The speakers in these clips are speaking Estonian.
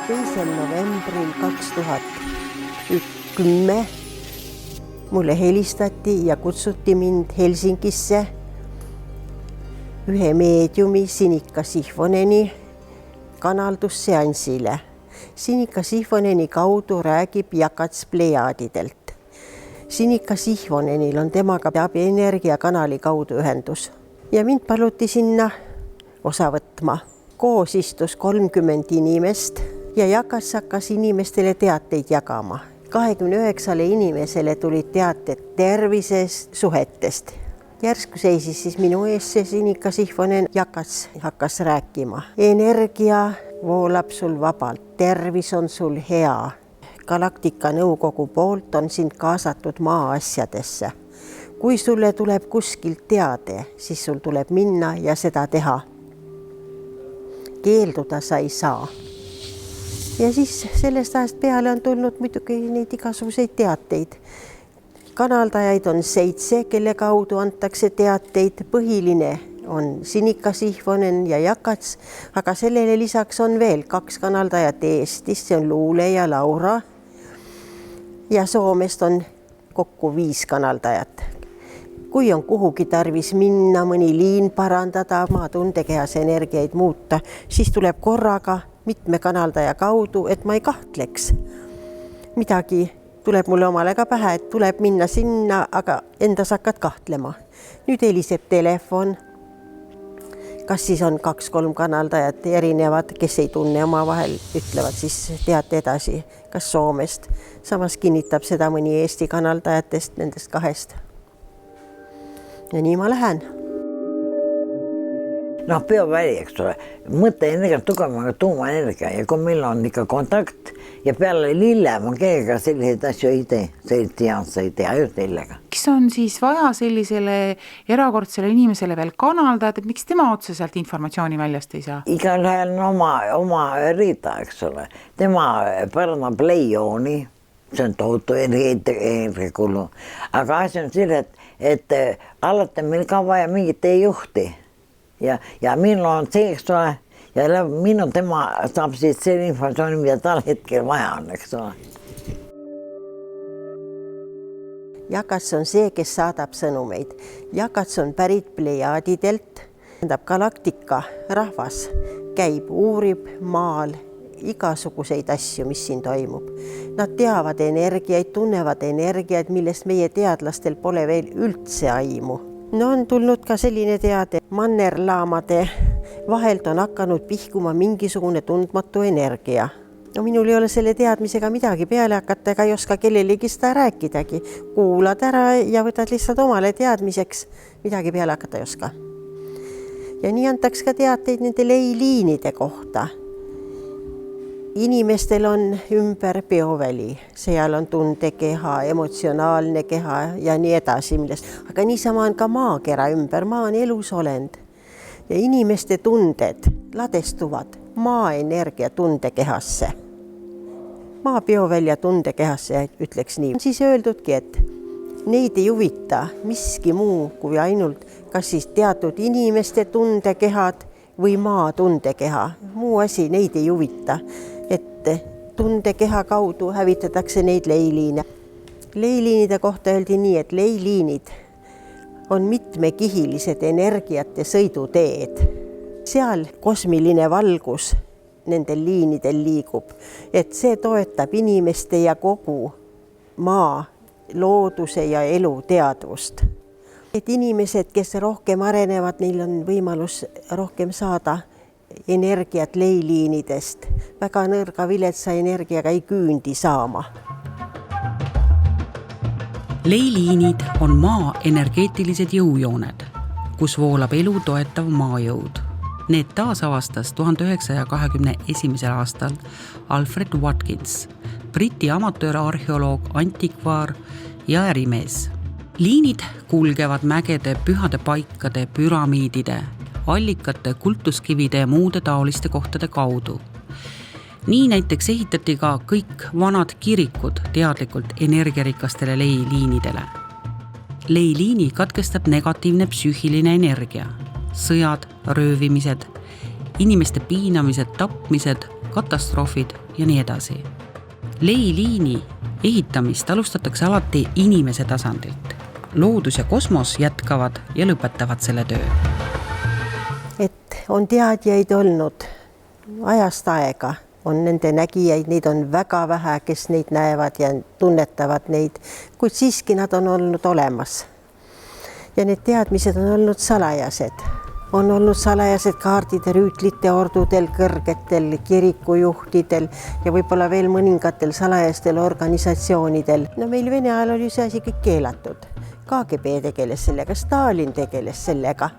2. novembril 2010 mulle helistati ja kutsuti mind Helsingisse ühe meediumi Sinikka Sihvoneni kanaldusseansile. Sinikka Sihvoneni kaudu räägib Jakats Plejaadidelt. Sinikka Sihvonenil on temaga energiakanali kaudu ühendus ja mind paluti sinna osa võtma. Koos istus 30 inimest ja Jakats hakkas inimestele teateid jagama. 29 inimesele tulid teated tervisest, suhetest. Järsku seisis siis minu ees see Sinikka Sihvonen. Jakats hakkas rääkima. Energia voolab sul vabalt, tervis on sul hea. Galaktika nõukogu poolt on sind kaasatud maa asjadesse. Kui sulle tuleb kuskilt teade, siis sul tuleb minna ja seda teha. Keelduda sa ei saa. Ja siis sellest ajast peale on tulnud muidugi neid igasuguseid teateid. Kanaldajaid on 7, kelle kaudu antakse teateid. Põhiline on Sinikka Sihvonen ja Jakats, aga sellele lisaks on veel 2 kanaldajat Eestist, see on Luule ja Laura. Ja Soomest on kokku 5 kanaldajat. Kui on kuhugi tarvis minna, mõni liin parandada, maa tundekehas energiaid muuta, siis tuleb korraga mitme kanaldaja kaudu, et ma ei kahtleks. Midagi tuleb mulle omale ka pähe, et tuleb minna sinna, aga endas hakkad kahtlema. Nüüd heliseb telefon. Kas siis on 2-3 kanaldajat erinevad, kes ei tunne oma vahel, ütlevad siis teate edasi, kas Soomest. Samas kinnitab seda mõni Eesti kanaldajatest nendest 2. Ja nii ma lähen. Bioväli, eks ole. Mõtteenergia tugevama tuumaenergia ja kui meil on ikka kontakt ja peale lille ma keega selliseid asju ei tee, selliseid ei tee, ainult lillega. Kes on siis vaja sellisele erakordsele inimesele veel kanaldajad, et miks tema otseselt informatsiooni väljast ei saa? Igalühel on oma riita, eks ole. Tema parandab leijooni, see on tohutu energiakulu. Aga asi on selle, et alati meil ka vaja mingit teejuhti. Ja minul on see, eks ole, ja minu tema saab siis selle informatsiooni, mida tal hetkel vaja on, eks ole. Jakats on see, kes saadab sõnumeid. Jakats on pärit Plejaadidelt. Galaktika rahvas käib, uurib maal igasuguseid asju, mis siin toimub. Nad teavad energiaid, tunnevad energiaid, millest meie teadlastel pole veel üldse aimu. No on tulnud ka selline teade, mannerlaamade vahelt on hakanud pihkuma mingisugune tundmatu energia. No minul ei ole selle teadmisega midagi peale hakata ega ei oska kellelegi seda rääkidagi. Kuulad ära ja võtad lihtsalt omale teadmiseks, midagi peale hakata ei oska. Ja nii antaks ka teateid nende leiliinide kohta. Inimestel on ümber bioväli, seal on tundekeha, emotsionaalne keha ja nii edasi. Aga niisama on ka maakera ümber, maa on elusolend. Ja inimeste tunded ladestuvad maaenergia tundekehasse. Maa biovälja tundekehasse, ütleks nii. Siis öeldudki, et neid ei huvita miski muu kui ainult kas siis teatud inimeste tundekehad või maa tundekeha. Muu asi neid ei huvita. Et tundekeha kaudu hävitatakse neid leiliine. Leiliinide kohta öeldi nii, et leiliinid on mitmekihilised energiate sõiduteed. Seal kosmiline valgus nendel liinidel liigub, et see toetab inimeste ja kogu maa, looduse ja elu teadvust. Et inimesed, kes rohkem arenevad, neil on võimalus rohkem saada energiat leiliinidest. Väga nõrga viletsa energiaga ei küündi saama. Leiliinid on maa energeetilised jõujooned, kus voolab elu toetav maajõud. Need taasavastas 1921. aastal Alfred Watkins, Briti amatöörarheoloog, antikvaar ja ärimees. Liinid kulgevad mägede, pühade paikade, püramiidide, allikate, kultuskivide ja muude taoliste kohtade kaudu. Nii näiteks ehitati ka kõik vanad kirikud teadlikult energiarikastele leiliinidele. Leiliini katkestab negatiivne psüühiline energia, sõjad, röövimised, inimeste piinamised, tapmised, katastroofid ja nii edasi. Leiliini ehitamist alustatakse alati inimese tasandilt. Loodus ja kosmos jätkavad ja lõpetavad selle töö. Et on teadjaid olnud ajast aega, on nende nägijaid, neid on väga vähe, kes neid näevad ja tunnetavad neid, kuid siiski nad on olnud olemas. Ja need teadmised on olnud salajased. On olnud salajased kaardid rüütlite ordudel, kõrgetel kirikujuhtidel ja võib-olla veel mõningatel salajastel organisatsioonidel. No meil Vene ajal oli see asi kõik keelatud. KGB tegeles sellega, Stalin tegeles sellega.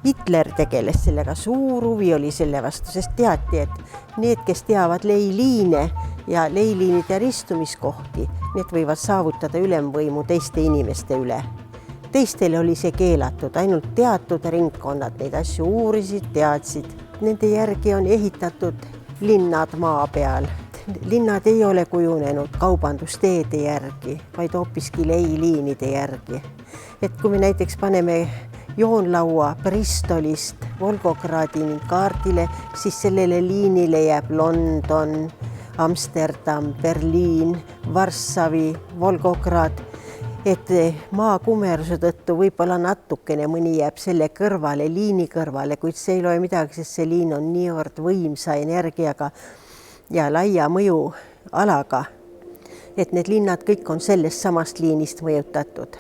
Hitler tegeles sellega, suur huvi oli selle vastu, sest teati, et need, kes teavad leiliine ja leiliinide ristumiskohti, need võivad saavutada ülemvõimu teiste inimeste üle. Teistele oli see keelatud, ainult teatud ringkonnad neid asju uurisid, teadsid. Nende järgi on ehitatud linnad maa peal. Linnad ei ole kujunenud kaubandusteede järgi, vaid hoopiski leiliinide järgi. Et kui me näiteks paneme joonlaua Bristolist Volgogradini kaardile, siis sellele liinile jääb London, Amsterdam, Berliin, Varssavi, Volgograd. Et maakumeruse tõttu võib-olla natukene mõni jääb selle kõrvale, liini kõrvale, kuid see ei loe midagi, sest see liin on niivõrd võimsa energiaga ja laia mõju alaga, et need linnad kõik on sellest samast liinist mõjutatud.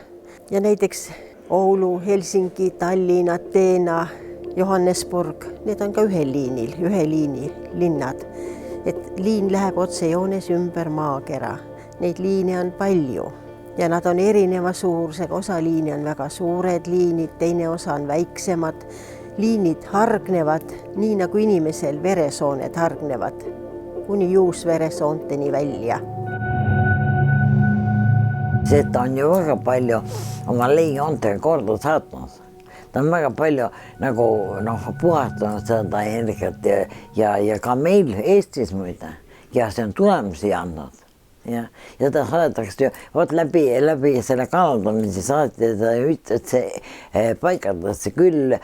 Ja näiteks Oulu, Helsingi, Tallinn, Ateena, Johannesburg, need on ka ühe liini linnad. Et liin läheb otsejoones ümber maakera. Neid liine on palju ja nad on erineva suurusega. Osa liini on väga suured liinid, teine osa on väiksemad. Liinid hargnevad nii nagu inimesel veresooned hargnevad, kuni juusveresoonteni välja. Seda on ju väga palju oma leijoontega korda saatnud. Ta on väga palju nagu puhastanud seda energiat ja ka meil Eestis muide. Ja see on tulemusi andnud. Ja ta saadetakse ju läbi selle kanaldamise saati, et see paikatakse küll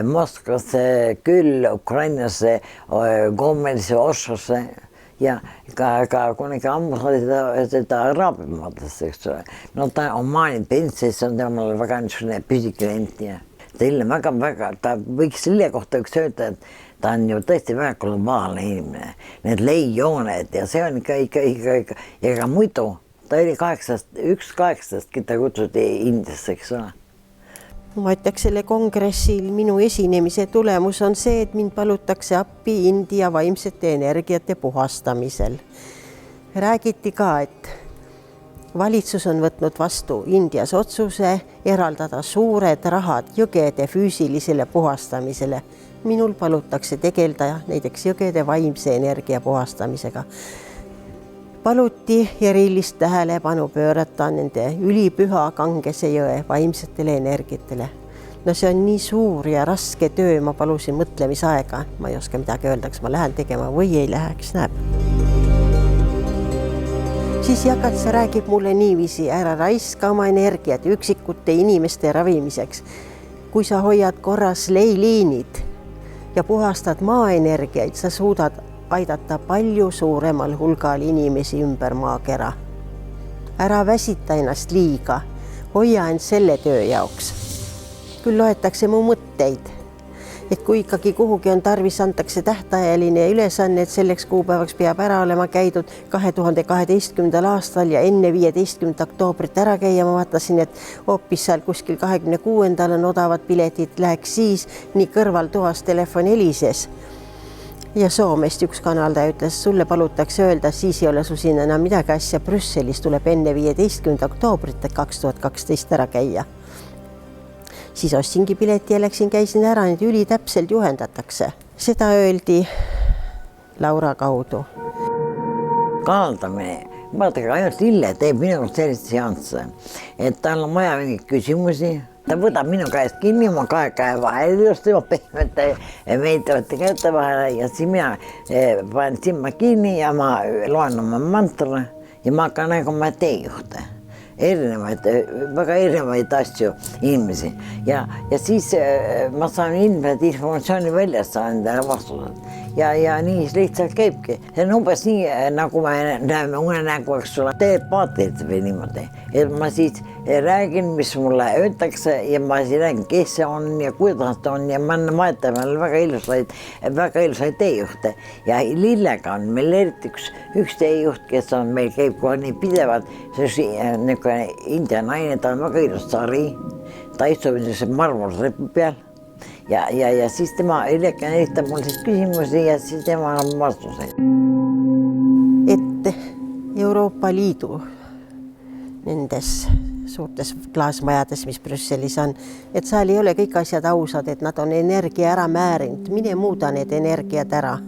Moskvasse, küll Ukrainasse, Gomelisse, Ossosse. Ja ka kunagi ammu seda araabimaadesse, eks ole. No ta on maani pensis, on temale väga niisugune püsiklient ja ta võiks selle kohta üks öelda, et ta on ju tõesti väga globaalne inimene. Need leijooned ja see on ikka ja muidu ta oli 1/8, keda kutsuti Indiasse, eks ole. Ma ütleks selle kongressil minu esinemise tulemus on see, et mind palutakse appi India vaimsete energiate puhastamisel. Räägiti ka, et valitsus on võtnud vastu Indias otsuse eraldada suured rahad jõgede füüsilisele puhastamisele. Minul palutakse tegeleda näiteks jõgede vaimse energia puhastamisega. Paluti erilist tähelepanu pöörata nende ülipüha Kangese jõe vaimsetele energiatele. No see on nii suur ja raske töö, ma palusin mõtlemisaega. Ma ei oska midagi öelda, kas ma lähen tegema või ei läheks, näeb. Siis Jakatsa räägib mulle niiviisi, ära raiska oma energiat üksikute inimeste ravimiseks. Kui sa hoiad korras leiliinid ja puhastad maaenergiaid, sa suudad aidata palju suuremal hulgal inimesi ümber maakera. Ära väsita ennast liiga, hoia end selle töö jaoks. Küll loetakse mu mõtteid, et kui ikkagi kuhugi on tarvis, antakse tähtajaline ülesanne, et selleks kuupäevaks peab ära olema käidud 2012. aastal ja enne 15. oktoobrit ära käia. Ma vaatasin, et hoopis seal kuskil 26. on odavad piletid, läheks siis, nii kõrvaltoas telefon helises. Ja Soomest üks kanaldaja ütles, sulle palutakse öelda, siis ei ole su siin enam midagi asja. Brüsselis tuleb enne 15. oktoobrit 2012 ära käia. Siis ostsingi pileti ja käisin ära, need ülitäpselt juhendatakse. Seda öeldi Laura kaudu. Kanaldamine, vaadake, ainult Lille teeb minu sellist seansse, et tal on vaja mingeid küsimusi. Ta võtab minu käest kinni, ma kahe käe vahel just juba pehmete meeldivate käete vahele ja siis mina panen silma kinni ja ma loen oma mantra ja ma hakkan nägema teejuhte. Väga erinevaid asju inimesi ja siis ma saan ilmselt informatsiooni välja, saan endale vastused ja niin se lihtsalt käibki. See on umbes nii, nagu me näeme unenägu, eks ole, telepaatit või niimoodi. Et ma siis räägin, mis mulle öeldakse ja ma siis räägin, kes see on ja kuidas ta on ja ma vaatan veel väga ilusaid teejuhte. Ja Lillega on meil eriti üks teejuht, kes on meil käib kohe nii pidevalt. See on niisugune India naine, ta on väga ilus sari. Ta istub marmorrepi peal. Ja siis tema Lillega esitab mulle siis küsimusi ja siis tema on vastuseid. Et Euroopa Liidu nendes suurtes klaasmajades, mis Brüsselis on, et seal ei ole kõik asjad ausad, et nad on energia ära määrinud, mine muuda need energiat ära.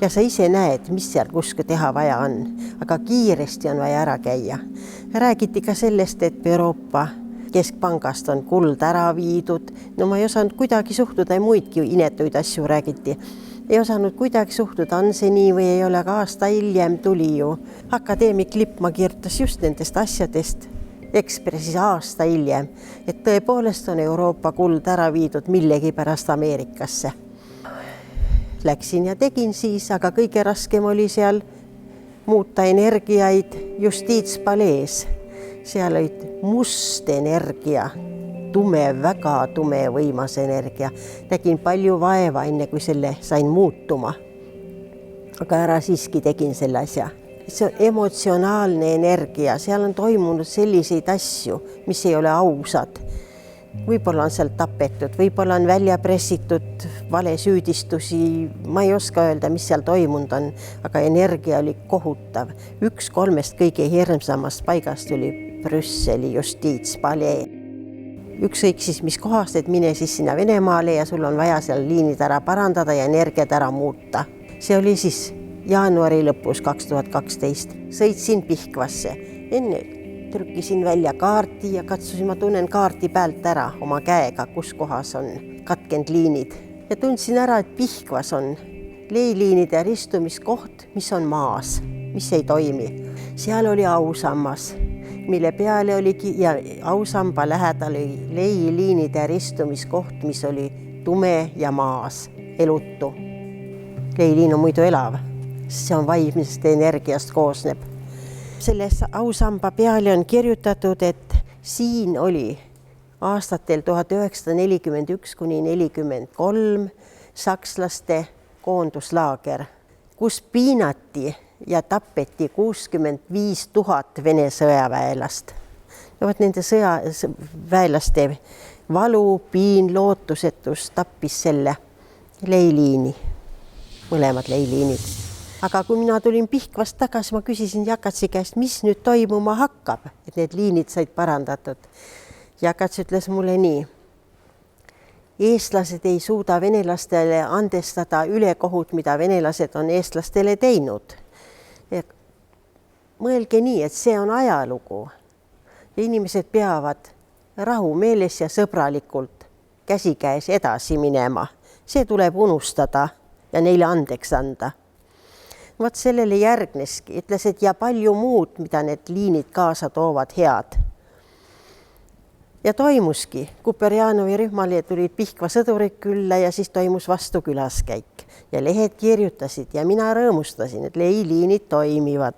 Ja sa ise näed, mis seal kuskil teha vaja on, aga kiiresti on vaja ära käia. Räägiti ka sellest, et Euroopa Keskpangast on kuld ära viidud. No ma ei osanud kuidagi suhtuda ja muidki inetuid asju räägiti. Ei osanud kuidagi suhtuda, on see nii või ei ole, aga aasta hiljem tuli ju. Akadeemik Lippmaa kirjutas just nendest asjadest Ekspressis aasta hiljem, et tõepoolest on Euroopa kuld ära viidud millegi pärast Ameerikasse. Läksin ja tegin siis, aga kõige raskem oli seal muuta energiaid Justiitspalees. Seal olid must energia, tume, väga tume võimas energia. Nägin palju vaeva enne, kui selle sain muutuma. Aga ära siiski tegin selle asja. See on emotsionaalne energia, seal on toimunud selliseid asju, mis ei ole ausad. Võib-olla on seal tapetud, võib-olla on välja pressitud valesüüdistusi, ma ei oska öelda, mis seal toimunud on, aga energia oli kohutav. 1/3 kõige hirmsamast paigast oli Brüsseli Justiitspalee. Ükskõik siis mis kohast, et mine siis sinna Venemaale ja sul on vaja seal liinid ära parandada ja energiat ära muuta. See oli siis jaanuari lõpus 2012. Sõitsin Pihkvasse. Enne trükkisin välja kaarti ja katsusin, ma tunnen kaarti pealt ära oma käega, kus kohas on katkend liinid. Ja tundsin ära, et Pihkvas on leiliinide ristumiskoht, mis on maas, mis ei toimi. Seal oli ausammas, mille peale oligi ja ausamba lähedal oli leiliinide ristumiskoht, mis oli tume ja maas, elutu. Leiliin on muidu elav, see on vaimsest energiast koosneb. Selles ausamba peale on kirjutatud, et siin oli aastatel 1941–43 sakslaste koonduslaager, kus piinati ja tappeti 65 000 Vene sõjaväelast. No, nende sõjaväelaste valu, piin, lootusetus tappis selle leiliini, mõlemad leiliinid. Aga kui mina tulin Pihkvast tagasi, ma küsisin Jakatsi käest, mis nüüd toimuma hakkab, et need liinid said parandatud. Jakats ütles mulle nii. Eestlased ei suuda venelastele andestada ülekohut, mida venelased on eestlastele teinud. Mõelge nii, et see on ajalugu. Ja inimesed peavad rahumeeles ja sõbralikult käsikäes edasi minema. See tuleb unustada ja neile andeks anda. Vot sellele järgneski, ütles, et ja palju muud, mida need liinid kaasa toovad head. Ja toimuski, Kuperjanovi rühmale tulid Pihkva sõdurid külla ja siis toimus vastukülaskäik. Ja lehed kirjutasid ja mina rõõmustasin, et leiliinid toimivad.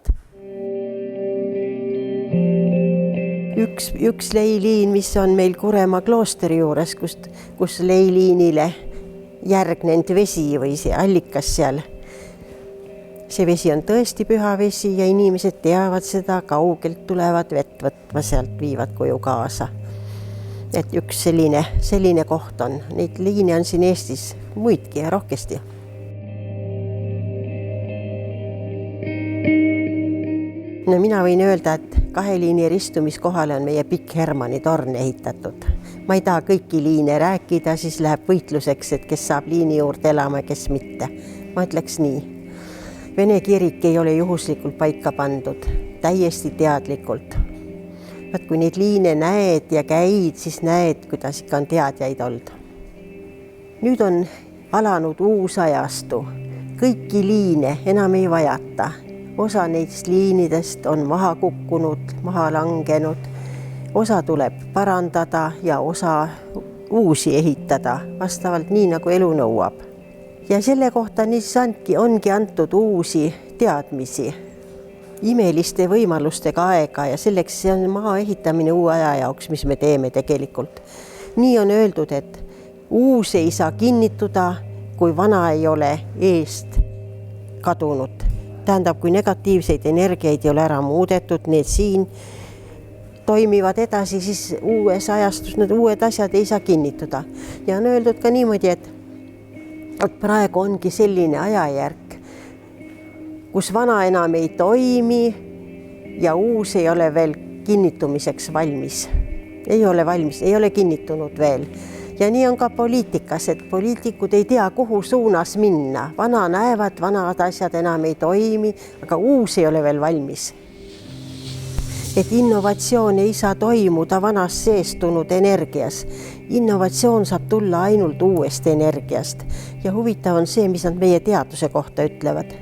Üks leiliin, mis on meil Kuremaa kloosteri juures, kus leiliinile järgnenud vesi või see allikas seal. See vesi on tõesti püha vesi ja inimesed teavad seda, kaugelt tulevad vett võtma, sealt viivad koju kaasa. Et üks selline koht on. Neid liine on siin Eestis muidki ja rohkesti. No mina võin öelda, et 2 liini ristumiskohale on meie Pikk Hermanni torn ehitatud. Ma ei taha kõiki liine rääkida, siis läheb võitluseks, et kes saab liini juurde elama ja kes mitte. Ma ütleks nii. Vene kirik ei ole juhuslikult paika pandud, täiesti teadlikult. Kui neid liine näed ja käid, siis näed, kuidas ikka on teadjaid olnud. Nüüd on alanud uus ajastu. Kõiki liine enam ei vajata. Osa neist liinidest on maha kukkunud, maha langenud. Osa tuleb parandada ja osa uusi ehitada, vastavalt nii, nagu elu nõuab. Ja selle kohta niisiis ongi antud uusi teadmisi, imeliste võimalustega aega ja selleks see on maa ehitamine uue aja jaoks, mis me teeme tegelikult. Nii on öeldud, et uus ei saa kinnituda, kui vana ei ole eest kadunud. Tähendab, kui negatiivseid energiaid ei ole ära muudetud, need siin toimivad edasi, siis uues ajastus need uued asjad ei saa kinnituda. Ja on öeldud ka niimoodi, et praegu ongi selline ajajärk, kus vana enam ei toimi ja uus ei ole veel kinnitumiseks valmis. Ei ole valmis, ei ole kinnitunud veel. Ja nii on ka poliitikas, et poliitikud ei tea, kuhu suunas minna. Vana näevad, vanad asjad enam ei toimi, aga uus ei ole veel valmis. Et innovatsioon ei saa toimuda vanas seestunud energias. Innovatsioon saab tulla ainult uuest energiast. Ja huvitav on see, mis nad meie teaduse kohta ütlevad.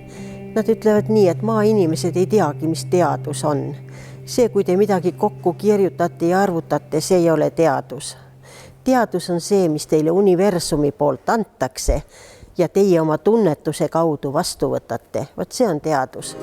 Nad ütlevad nii, et maainimesed ei teagi, mis teadus on. See, kui te midagi kokku kirjutate ja arvutate, see ei ole teadus. Teadus on see, mis teile universumi poolt antakse ja teie oma tunnetuse kaudu vastu võtate. Vot see on teadus.